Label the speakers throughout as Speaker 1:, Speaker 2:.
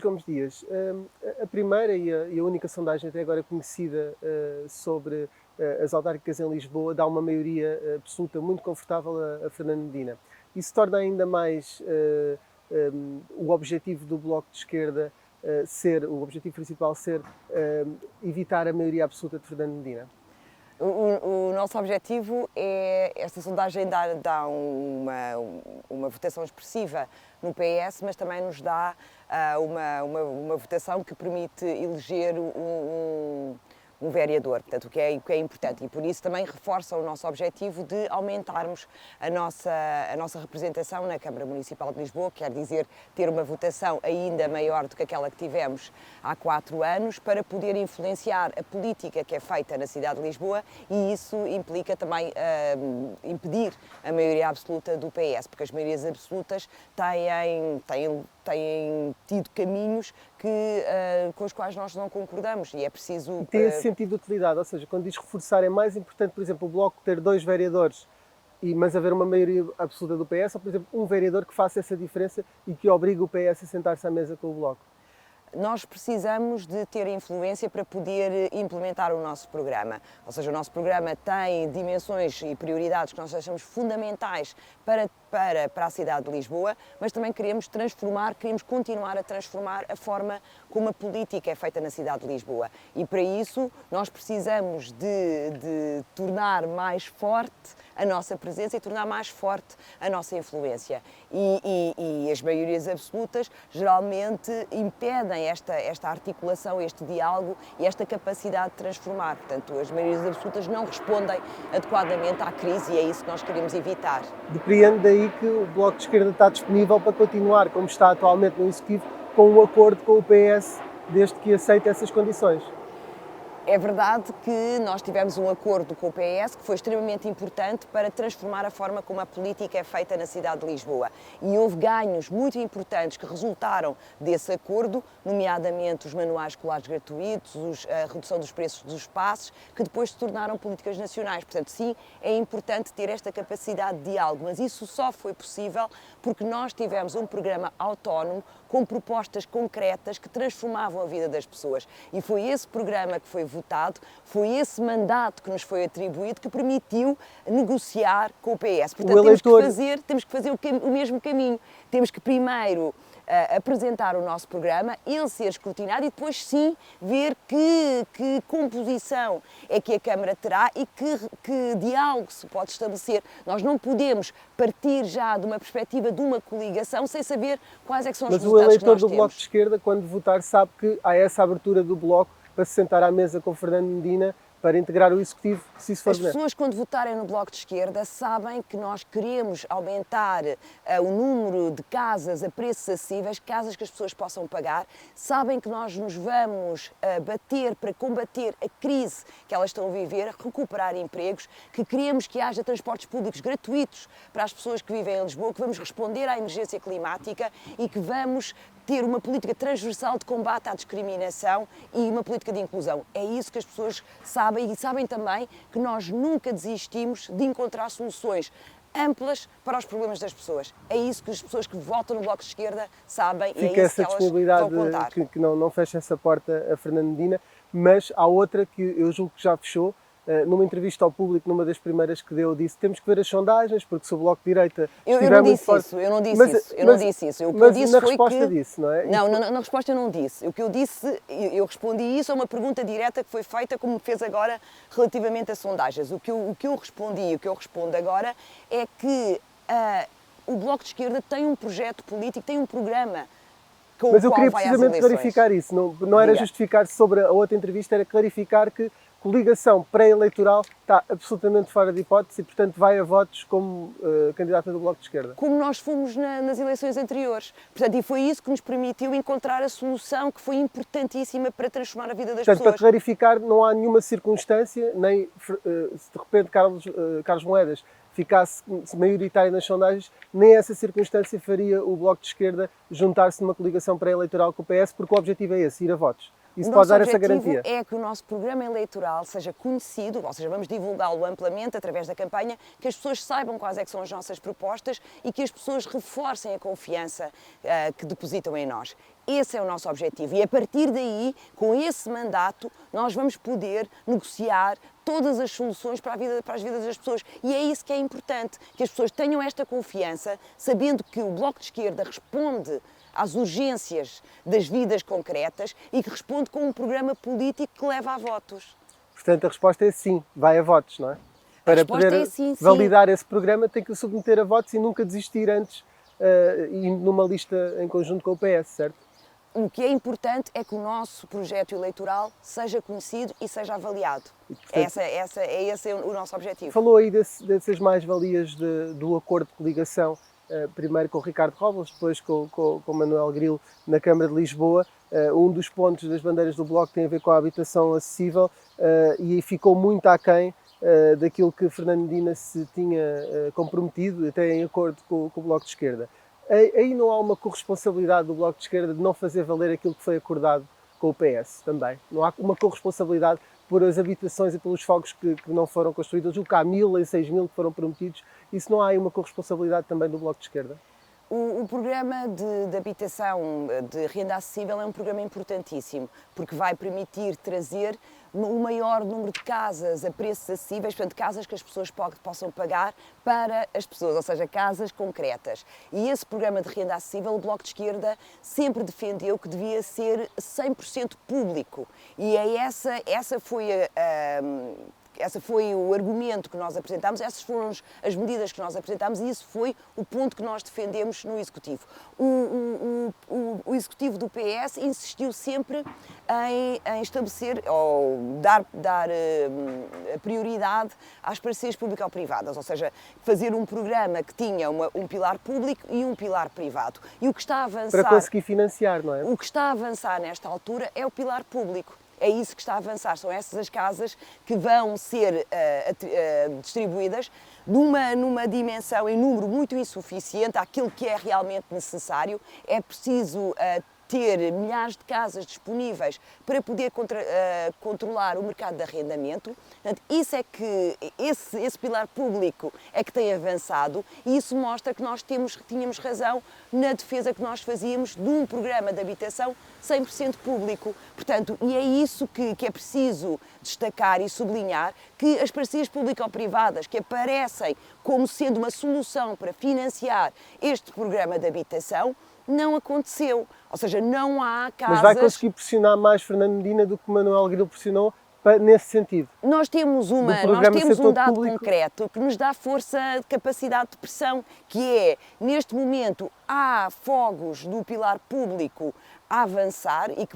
Speaker 1: Gomes Dias, a primeira e a única sondagem até agora conhecida sobre as autárquicas em Lisboa dá uma maioria absoluta muito confortável a Fernando Medina. Isso torna ainda mais o objetivo do Bloco de Esquerda o objetivo principal ser evitar a maioria absoluta de Fernando Medina?
Speaker 2: O nosso objetivo é, esta sondagem dá uma votação expressiva no PS, mas também nos dá uma votação que permite eleger um vereador, portanto, o que é importante, e por isso também reforça o nosso objetivo de aumentarmos a nossa representação na Câmara Municipal de Lisboa, quer dizer, ter uma votação ainda maior do que aquela que tivemos há 4 anos, para poder influenciar a política que é feita na cidade de Lisboa, e isso implica também impedir a maioria absoluta do PS, porque as maiorias absolutas têm tido caminhos com os quais nós não concordamos, e é preciso...
Speaker 1: E tem esse sentido de utilidade, ou seja, quando diz reforçar, é mais importante, por exemplo, o Bloco ter 2 vereadores, mas haver uma maioria absoluta do PS, ou, por exemplo, um vereador que faça essa diferença e que obrigue o PS a sentar-se à mesa com o Bloco?
Speaker 2: Nós precisamos de ter influência para poder implementar o nosso programa. Ou seja, o nosso programa tem dimensões e prioridades que nós achamos fundamentais para a cidade de Lisboa, mas também queremos continuar a transformar a forma como a política é feita na cidade de Lisboa. E para isso nós precisamos de tornar mais forte a nossa presença e tornar mais forte a nossa influência. E as maiorias absolutas geralmente impedem esta articulação, este diálogo e esta capacidade de transformar. Portanto, as maiorias absolutas não respondem adequadamente à crise, e é isso que nós queremos evitar.
Speaker 1: Depreendo daí que o Bloco de Esquerda está disponível para continuar, como está atualmente no Executivo, com um acordo com o PS, desde que aceite essas condições.
Speaker 2: É verdade que nós tivemos um acordo com o PS que foi extremamente importante para transformar a forma como a política é feita na cidade de Lisboa. E houve ganhos muito importantes que resultaram desse acordo, nomeadamente os manuais escolares gratuitos, a redução dos preços dos passes, que depois se tornaram políticas nacionais. Portanto, sim, é importante ter esta capacidade de diálogo, mas isso só foi possível porque nós tivemos um programa autónomo com propostas concretas que transformavam a vida das pessoas. E foi esse programa que foi votado, foi esse mandato que nos foi atribuído que permitiu negociar com o PS. Portanto, temos que fazer o mesmo caminho. Temos que primeiro apresentar o nosso programa, ele ser escrutinado e depois sim ver que composição é que a Câmara terá e que diálogo se pode estabelecer. Nós não podemos partir já de uma perspectiva de uma coligação sem saber quais é que são os resultados que nós temos.
Speaker 1: Mas o eleitor do Bloco de Esquerda, quando votar, sabe que há essa abertura do Bloco para se sentar à mesa com Fernando Medina para integrar o Executivo, se isso for
Speaker 2: As pessoas, quando votarem no Bloco de Esquerda, sabem que nós queremos aumentar o número de casas a preços acessíveis, casas que as pessoas possam pagar, sabem que nós nos vamos bater para combater a crise que elas estão a viver, recuperar empregos, que queremos que haja transportes públicos gratuitos para as pessoas que vivem em Lisboa, que vamos responder à emergência climática e que vamos ter uma política transversal de combate à discriminação e uma política de inclusão. É isso que as pessoas sabem, e sabem também que nós nunca desistimos de encontrar soluções amplas para os problemas das pessoas. É isso que as pessoas que votam no Bloco de Esquerda sabem.
Speaker 1: Fica
Speaker 2: e é isso
Speaker 1: essa
Speaker 2: que elas
Speaker 1: disponibilidade
Speaker 2: estão a contar.
Speaker 1: que não fecha essa porta a Fernando Medina, mas há outra que eu julgo que já fechou. Numa entrevista ao público, numa das primeiras que deu, disse: temos que ver as sondagens, porque se o Bloco de Direita estiver muito forte...
Speaker 2: Eu não disse isso. O que eu disse
Speaker 1: na
Speaker 2: foi
Speaker 1: resposta disse, não é?
Speaker 2: Não, na resposta eu não disse. O que eu disse, eu respondi isso a uma pergunta direta que foi feita, como fez agora, relativamente a sondagens. O que eu respondi e o que eu respondo agora é que o Bloco de Esquerda tem um projeto político, tem um programa com o qual vai às eleições.
Speaker 1: Mas eu queria precisamente clarificar isso. Não era justificar sobre a outra entrevista, era clarificar que coligação pré-eleitoral está absolutamente fora de hipótese e, portanto, vai a votos como candidata do Bloco de Esquerda.
Speaker 2: Como nós fomos nas eleições anteriores. Portanto, e foi isso que nos permitiu encontrar a solução que foi importantíssima para transformar a vida das pessoas.
Speaker 1: Para clarificar, não há nenhuma circunstância, nem se de repente Carlos Moedas ficasse maioritário nas sondagens, nem essa circunstância faria o Bloco de Esquerda juntar-se numa coligação pré-eleitoral com o PS, porque o objetivo é esse, ir a votos. Isso pode dar essa garantia.
Speaker 2: O nosso objetivo é que o nosso programa eleitoral seja conhecido, ou seja, vamos divulgá-lo amplamente através da campanha, que as pessoas saibam quais é que são as nossas propostas e que as pessoas reforcem a confiança que depositam em nós. Esse é o nosso objetivo e a partir daí, com esse mandato, nós vamos poder negociar todas as soluções para as vidas das pessoas. E é isso que é importante, que as pessoas tenham esta confiança, sabendo que o Bloco de Esquerda responde às urgências das vidas concretas e que responde com um programa político que leva a votos.
Speaker 1: Portanto, a resposta é sim, vai a votos, não é? Para poder validar esse programa tem que o submeter a votos e nunca desistir antes, indo numa lista em conjunto com o PS, certo?
Speaker 2: O que é importante é que o nosso projeto eleitoral seja conhecido e seja avaliado. E, portanto, esse é o nosso objetivo.
Speaker 1: Falou aí dessas mais-valias do acordo de coligação, primeiro com o Ricardo Robles, depois com o Manuel Grilo na Câmara de Lisboa. Um dos pontos das bandeiras do Bloco tem a ver com a habitação acessível e ficou muito aquém daquilo que Fernando Medina se tinha comprometido, até em acordo com o Bloco de Esquerda. Aí não há uma corresponsabilidade do Bloco de Esquerda de não fazer valer aquilo que foi acordado com o PS também? Não há uma corresponsabilidade por as habitações e pelos fogos que não foram construídos, o que há 1000 e 6000 que foram prometidos? Isso não há aí uma corresponsabilidade também do Bloco de Esquerda?
Speaker 2: O programa de habitação de renda acessível é um programa importantíssimo, porque vai permitir trazer o maior número de casas a preços acessíveis, portanto, casas que as pessoas possam pagar para as pessoas, ou seja, casas concretas. E esse programa de renda acessível, o Bloco de Esquerda sempre defendeu que devia ser 100% público. E essa foi o argumento que nós apresentámos, essas foram as medidas que nós apresentámos e isso foi o ponto que nós defendemos no Executivo. O Executivo do PS insistiu sempre em estabelecer ou dar prioridade às parcerias público-privadas, ou seja, fazer um programa que tinha um pilar público e um pilar privado. E o que está a avançar...
Speaker 1: Para conseguir financiar, não é?
Speaker 2: O que está a avançar nesta altura é o pilar público. É isso que está a avançar, são essas as casas que vão ser distribuídas numa dimensão e número muito insuficiente àquilo que é realmente necessário. É preciso ter milhares de casas disponíveis para poder controlar o mercado de arrendamento. Portanto, isso é que esse pilar público é que tem avançado e isso mostra que nós tínhamos razão na defesa que nós fazíamos de um programa de habitação 100% público. Portanto, e é isso que é preciso destacar e sublinhar, que as parcerias público-privadas que aparecem como sendo uma solução para financiar este programa de habitação não aconteceu. Ou seja, não há casas...
Speaker 1: Mas vai conseguir pressionar mais Fernando Medina do que Manuel Grilo pressionou nesse sentido?
Speaker 2: Nós temos um dado concreto que nos dá força, capacidade de pressão, que é, neste momento, há fogos do pilar público a avançar
Speaker 1: e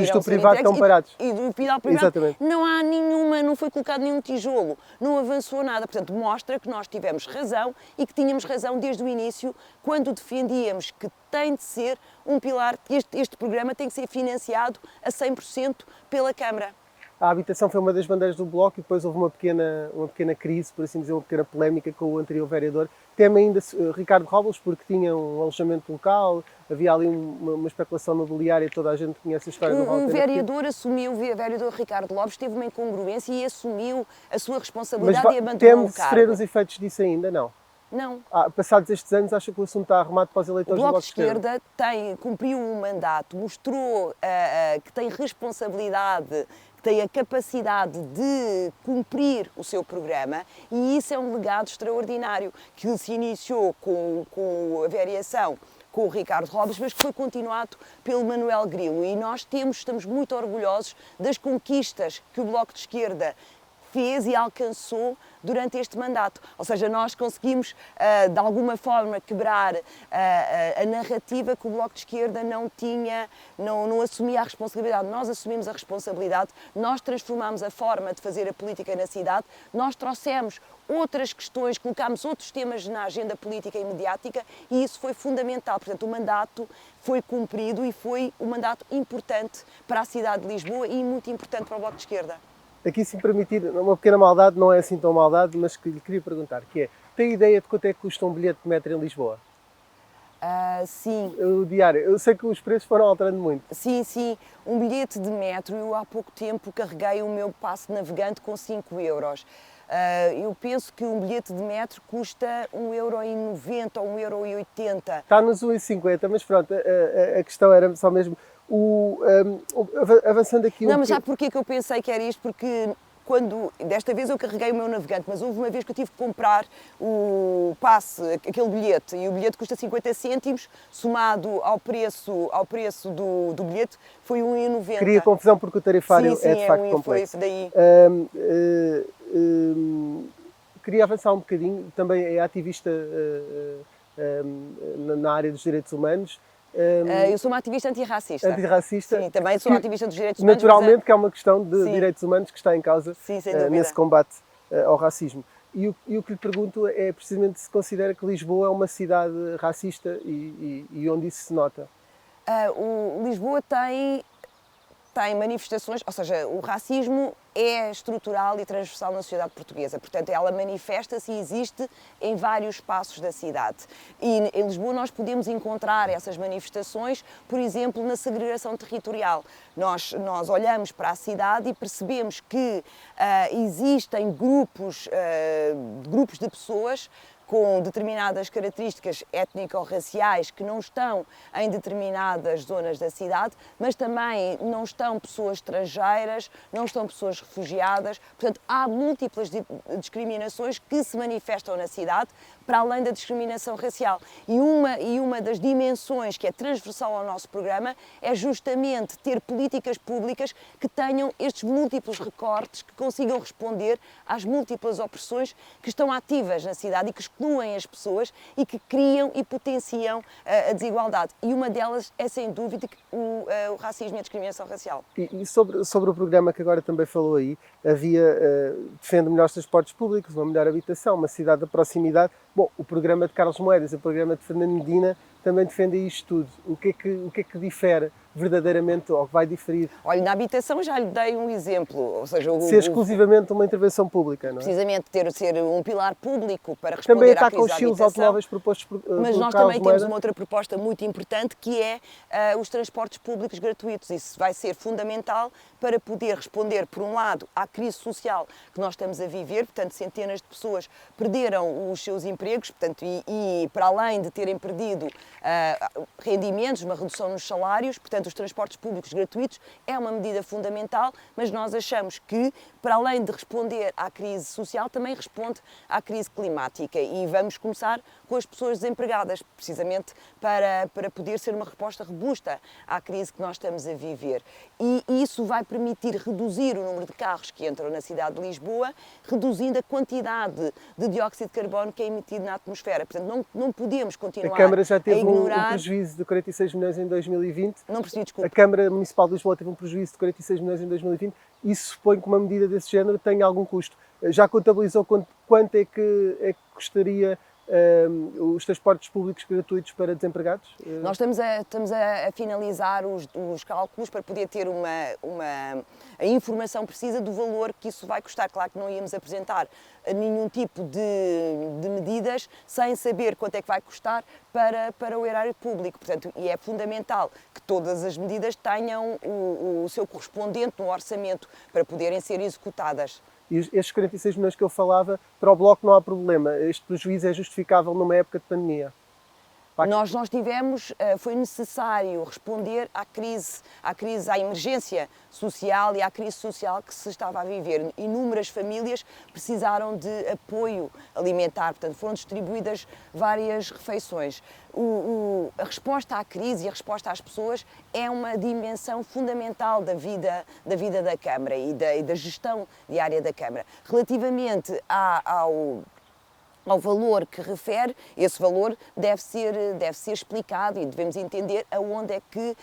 Speaker 1: os do privado estão parados.
Speaker 2: E do pilar privado não há nenhuma, não foi colocado nenhum tijolo, não avançou nada. Portanto, mostra que nós tivemos razão e que tínhamos razão desde o início quando defendíamos que tem de ser um pilar, este programa tem que ser financiado a 100% pela Câmara.
Speaker 1: A habitação foi uma das bandeiras do Bloco e depois houve uma pequena crise, por assim dizer, uma pequena polémica com o anterior vereador. Teme ainda Ricardo Robles, porque tinha um alojamento local, havia ali uma especulação imobiliária, toda a gente conhece a história do Walter.
Speaker 2: O vereador Ricardo Lopes teve uma incongruência e assumiu a sua responsabilidade e abandonou o cargo.
Speaker 1: Teme sofrer os efeitos disso ainda? Não.
Speaker 2: Não.
Speaker 1: Passados estes anos, acha que o assunto está arrumado para os eleitores do
Speaker 2: Bloco de
Speaker 1: Bloco de
Speaker 2: Esquerda cumpriu um mandato, mostrou que tem responsabilidade, tem a capacidade de cumprir o seu programa e isso é um legado extraordinário que se iniciou com a variação com o Ricardo Robles, mas que foi continuado pelo Manuel Grilo e nós estamos muito orgulhosos das conquistas que o Bloco de Esquerda fez e alcançou durante este mandato. Ou seja, nós conseguimos, de alguma forma, quebrar a narrativa que o Bloco de Esquerda não assumia a responsabilidade. Nós assumimos a responsabilidade, nós transformámos a forma de fazer a política na cidade, nós trouxemos outras questões, colocámos outros temas na agenda política e mediática e isso foi fundamental. Portanto, o mandato foi cumprido e foi um mandato importante para a cidade de Lisboa e muito importante para o Bloco de Esquerda.
Speaker 1: Aqui, se me permitir, uma pequena maldade, não é assim tão maldade, mas que lhe queria perguntar, que é, tem ideia de quanto é que custa um bilhete de metro em Lisboa?
Speaker 2: Sim.
Speaker 1: O diário. Eu sei que os preços foram alterando muito.
Speaker 2: Sim. Um bilhete de metro, eu há pouco tempo carreguei o meu passe navegante com 5 euros. Eu penso que um bilhete de metro custa 1,90 € ou 1,80 €.
Speaker 1: Está nos 1,50, mas pronto, a questão era só mesmo avançando aqui
Speaker 2: Não, mas sabe porquê que eu pensei que era isto? Porque desta vez eu carreguei o meu navegante, mas houve uma vez que eu tive que comprar o passe, aquele bilhete, e o bilhete custa 50 cêntimos, somado ao preço do bilhete, foi 1,90 €.
Speaker 1: Cria confusão porque o tarifário
Speaker 2: sim,
Speaker 1: é de facto complexo.
Speaker 2: Foi daí.
Speaker 1: Queria avançar um bocadinho, também é ativista na área dos direitos humanos.
Speaker 2: Eu sou uma ativista antirracista.
Speaker 1: Antirracista.
Speaker 2: Sim, também sou ativista dos direitos humanos.
Speaker 1: Naturalmente que é uma questão de
Speaker 2: Sim.
Speaker 1: direitos humanos que está em causa
Speaker 2: Sim, sem dúvida.
Speaker 1: nesse combate ao racismo. E o que lhe pergunto é precisamente se considera que Lisboa é uma cidade racista e onde isso se nota.
Speaker 2: Lisboa tem manifestações, ou seja, o racismo é estrutural e transversal na sociedade portuguesa, portanto ela manifesta-se e existe em vários espaços da cidade. E em Lisboa nós podemos encontrar essas manifestações, por exemplo, na segregação territorial. Nós olhamos para a cidade e percebemos que existem grupos de pessoas com determinadas características étnico-raciais que não estão em determinadas zonas da cidade, mas também não estão pessoas estrangeiras, não estão pessoas refugiadas. Portanto, há múltiplas discriminações que se manifestam na cidade, para além da discriminação racial. E uma das dimensões que é transversal ao nosso programa é justamente ter políticas públicas que tenham estes múltiplos recortes, que consigam responder às múltiplas opressões que estão ativas na cidade e que excluem as pessoas e que criam e potenciam a desigualdade. E uma delas é, sem dúvida, o racismo e a discriminação racial.
Speaker 1: E sobre o programa que agora também falou aí, defende melhores transportes públicos, uma melhor habitação, uma cidade da proximidade. Bom, o programa de Carlos Moedas e o programa de Fernando Medina também defendem isto tudo. O que é que difere verdadeiramente, ou que vai diferir?
Speaker 2: Olha, na habitação já lhe dei um exemplo, ou seja,
Speaker 1: ser exclusivamente uma intervenção pública, não é?
Speaker 2: Precisamente, ser um pilar público para responder
Speaker 1: também
Speaker 2: à crise da habitação.
Speaker 1: Também está com os automóveis propostos por
Speaker 2: Mas nós
Speaker 1: Carlos
Speaker 2: também
Speaker 1: Moedas.
Speaker 2: temos uma outra proposta muito importante, que é os transportes públicos gratuitos. Isso vai ser fundamental para poder responder, por um lado, à crise social que nós estamos a viver. Portanto, centenas de pessoas perderam os seus empregos, portanto, e para além de terem perdido rendimentos, uma redução nos salários, portanto, os transportes públicos gratuitos é uma medida fundamental, mas nós achamos que, para além de responder à crise social, também responde à crise climática, e vamos começar com as pessoas desempregadas, precisamente para poder ser uma resposta robusta à crise que nós estamos a viver. E isso vai permitir reduzir o número de carros que entram na cidade de Lisboa, reduzindo a quantidade de dióxido de carbono que é emitido na atmosfera. Portanto, não podemos continuar
Speaker 1: a Câmara já teve
Speaker 2: a ignorar...
Speaker 1: um prejuízo de 46 milhões em 2020.
Speaker 2: Não percebi, desculpa.
Speaker 1: A Câmara Municipal de Lisboa teve um prejuízo de 46 milhões em 2020. Isso supõe que uma medida desse género tenha algum custo. Já contabilizou quanto é que custaria os transportes públicos gratuitos para desempregados?
Speaker 2: Nós estamos a finalizar os cálculos para poder ter a informação precisa do valor que isso vai custar. Claro que não íamos apresentar nenhum tipo de medidas sem saber quanto é que vai custar para o erário público. Portanto, e é fundamental que todas as medidas tenham o seu correspondente no orçamento para poderem ser executadas.
Speaker 1: E estes 46 milhões que eu falava, para o Bloco não há problema. Este prejuízo é justificável numa época de pandemia.
Speaker 2: Nós tivemos, foi necessário responder à emergência social e à crise social que se estava a viver. Inúmeras famílias precisaram de apoio alimentar, portanto foram distribuídas várias refeições. A resposta à crise e a resposta às pessoas é uma dimensão fundamental da vida da Câmara e da gestão diária da Câmara. Relativamente ao valor que refere, esse valor deve ser explicado e devemos entender aonde é que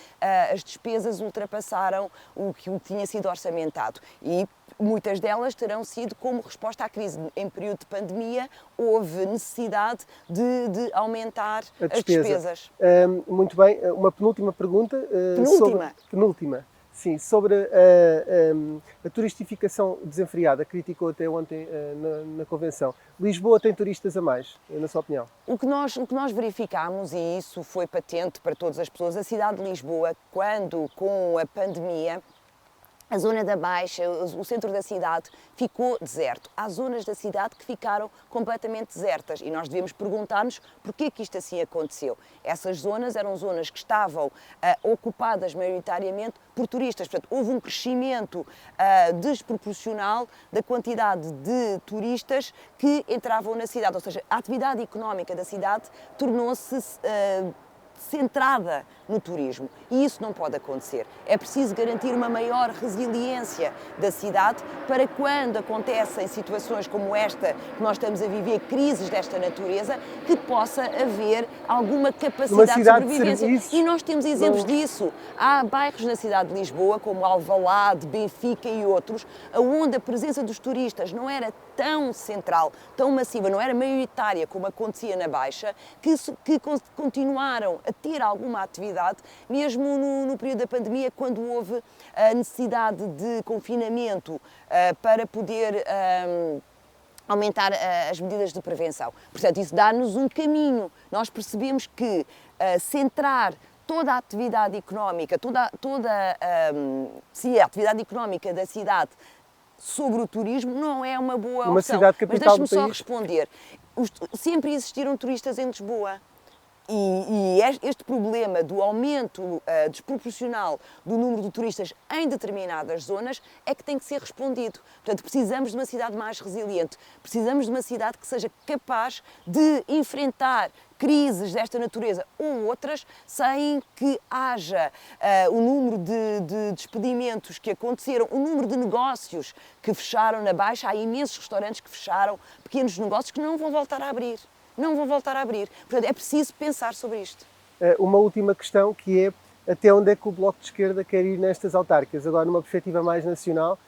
Speaker 2: as despesas ultrapassaram o que tinha sido orçamentado. E muitas delas terão sido como resposta à crise. Em período de pandemia houve necessidade de aumentar as despesas.
Speaker 1: Muito bem, uma penúltima pergunta. Penúltima. Sim, sobre a turistificação desenfreada, criticou até ontem na convenção. Lisboa tem turistas a mais, na sua opinião?
Speaker 2: O que nós verificámos, e isso foi patente para todas as pessoas, a cidade de Lisboa, quando com a pandemia a zona da Baixa, o centro da cidade, ficou deserto. Há zonas da cidade que ficaram completamente desertas e nós devemos perguntar-nos porquê que isto assim aconteceu. Essas zonas eram zonas que estavam ocupadas maioritariamente por turistas. Portanto, houve um crescimento desproporcional da quantidade de turistas que entravam na cidade. Ou seja, a atividade económica da cidade tornou-se centrada no turismo e isso não pode acontecer. É preciso garantir uma maior resiliência da cidade para quando acontecem situações como esta que nós estamos a viver, crises desta natureza, que possa haver alguma capacidade de sobrevivência. E nós temos exemplos disso. Há bairros na cidade de Lisboa, como Alvalade, Benfica e outros, onde a presença dos turistas não era tão central, tão massiva, não era maioritária como acontecia na Baixa, que continuaram a ter alguma atividade, mesmo no período da pandemia, quando houve a necessidade de confinamento para poder aumentar as medidas de prevenção. Portanto, isso dá-nos um caminho. Nós percebemos que centrar toda a atividade económica, a atividade económica da cidade sobre o turismo não é uma boa opção.
Speaker 1: Cidade capital.
Speaker 2: Mas deixe-me só responder. Sempre existiram turistas em Lisboa. E este problema do aumento desproporcional do número de turistas em determinadas zonas é que tem que ser respondido. Portanto, precisamos de uma cidade mais resiliente, precisamos de uma cidade que seja capaz de enfrentar crises desta natureza ou outras sem que haja o número de despedimentos que aconteceram, o número de negócios que fecharam na Baixa. Há imensos restaurantes que fecharam, pequenos negócios que não vão voltar a abrir. Não vão voltar a abrir. Portanto, é preciso pensar sobre isto.
Speaker 1: Uma última questão, que é até onde é que o Bloco de Esquerda quer ir nestas autárquicas? Agora, numa perspectiva mais nacional,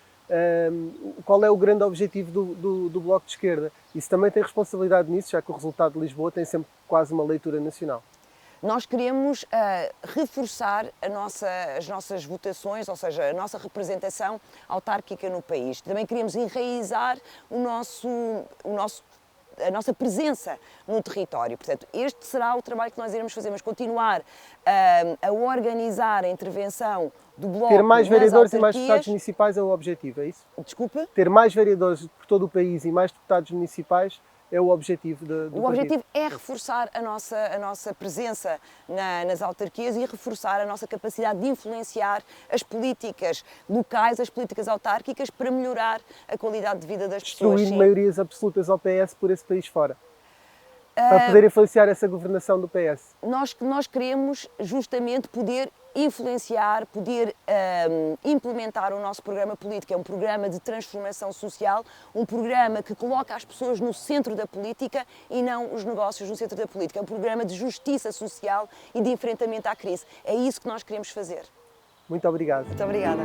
Speaker 1: qual é o grande objetivo do Bloco de Esquerda? Isso também tem responsabilidade nisso, já que o resultado de Lisboa tem sempre quase uma leitura nacional.
Speaker 2: Nós queremos reforçar as nossas votações, ou seja, a nossa representação autárquica no país. Também queremos enraizar a nossa presença no território. Portanto, este será o trabalho que nós iremos fazer, mas continuar a organizar a intervenção do Bloco.
Speaker 1: Ter mais vereadores e mais deputados municipais é o objetivo, é isso?
Speaker 2: Desculpa?
Speaker 1: Ter mais vereadores por todo o país e mais deputados municipais é o objetivo do partido.
Speaker 2: O objetivo é reforçar a nossa presença nas autarquias e reforçar a nossa capacidade de influenciar as políticas locais, as políticas autárquicas, para melhorar a qualidade de vida das pessoas.
Speaker 1: Destruindo maiorias absolutas ao PS por esse país fora. Para poder influenciar essa governação do PS.
Speaker 2: Nós queremos justamente poder influenciar, poder implementar o nosso programa político. É um programa de transformação social, um programa que coloca as pessoas no centro da política e não os negócios no centro da política. É um programa de justiça social e de enfrentamento à crise. É isso que nós queremos fazer.
Speaker 1: Muito obrigado.
Speaker 2: Muito obrigada.